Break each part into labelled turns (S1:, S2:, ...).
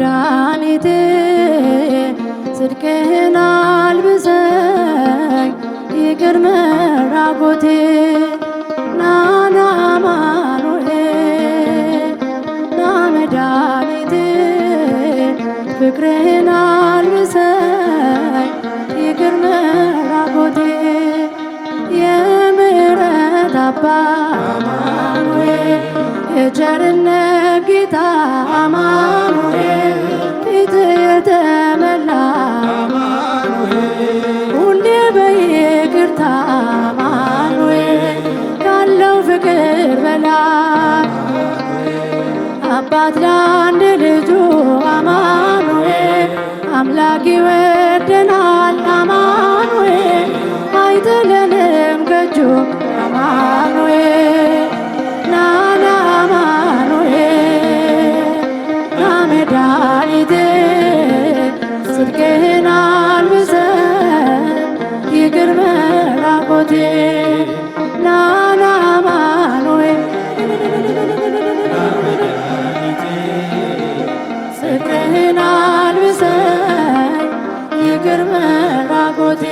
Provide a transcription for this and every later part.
S1: መድኃኒቴ ጽድቅህን አልብሰኝ ይቅር መራቆቴ ናና አማኑኤል ና መድኃኒቴ ፍቅርህን አልብሰኝ ይቅር መራቆቴ የምሕረት አባት አማኑኤል የቸርነት ጌታ አማኑኤል ፊት የተመላ ሁሌ በይቅርታ አማኑኤል ካለው ፍቅር በላይ አባት ለአንድ ልጁ አማኑኤል አምላክ ይወደናል አማኑኤል አይጥለንም ከእጁ አማኑኤል ናና አማኑኤል ና መድኃኒቴ ጽድቅህን አልብሰኝ ይቅር መራቆቴ ናና አማኑኤል ጽድቅህን አልብሰኝ ይቅር መራቆቴ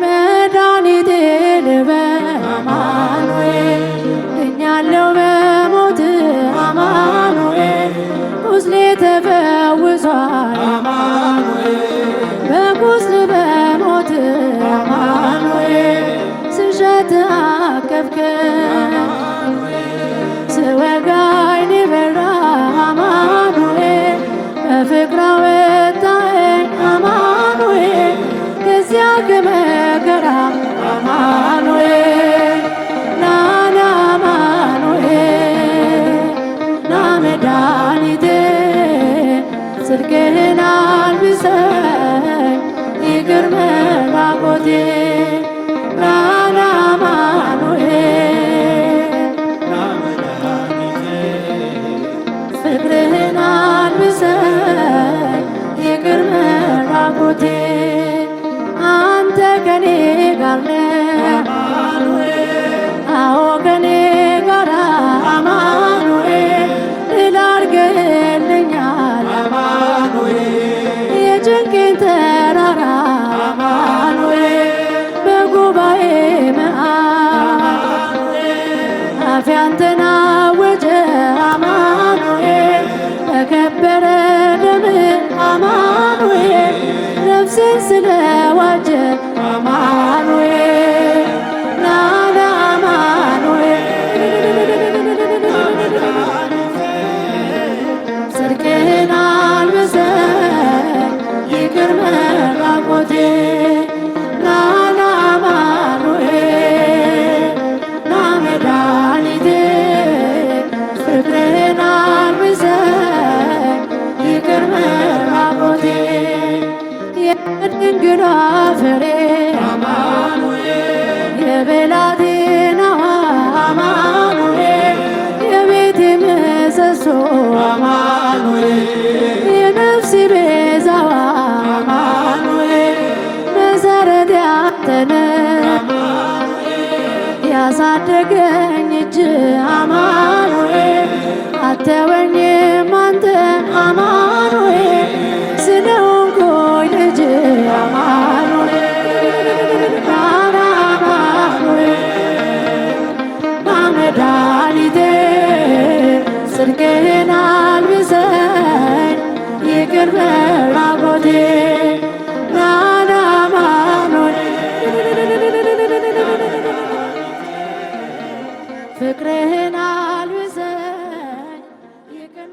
S1: መድኃኒቴ ልበል አማኑኤል ድኛለሁ በሞት አማኑኤል ቁስሌ ተፈውሷል በቁስል በሞት አማኑኤል ስሸት አቀፍከኝ ስወጋኝ በራ አማኑኤል በፍቅር አወጣኸኝ አማኑኤል ከዚያ ከመከራ አማኑኤል ናና አማኑኤል ና መድኃኒቴ ጽድቅህን አልብሰኝ ይቅር መራቆቴ ናና አማኑኤል ፍቅርህን አልብሰኝ ይቅር መራቆቴ አንተ ከኔ ጋር ነህ አዎ ከኔ ጋር አማኑኤል ድል አድርገህልኛል የጭንቄን ተራራ አማኑኤል በጉባኤ መሃል አፌ አንተን አወጀ አማኑኤል በከበረ ደምህ አማኑኤል ነፍሴን ስለዋጀ አማኑኤል ናና አማኑኤል ጽድቅህን አልብሰኝ ይቅር መራቆቴ ናና አማኑኤል ና መድኃኒቴ ፍቅርህን አልብሰኝ ይቅር መራቆቴ የድንግሏ ፍሬ አማኑኤል የብላቴናዋ አማኑኤል የቤቴ ምሰሶ አማኑኤል የነፍሴ ቤዛዋ አማኑኤል መሰረት ያንተ ነህ ያሳደገኝ እጅ አማኑኤል አተወኝም አንተ አማኑኤል ስለሆንኩኝ ልጅ አማኑኤል ናና አማኑኤል ና መድኃኒቴ ጽድቅህን አልብሰኝ ይቅር መራቆቴ ናና አማኑኤል ፍቅርህን አልብሰኝ ይቅር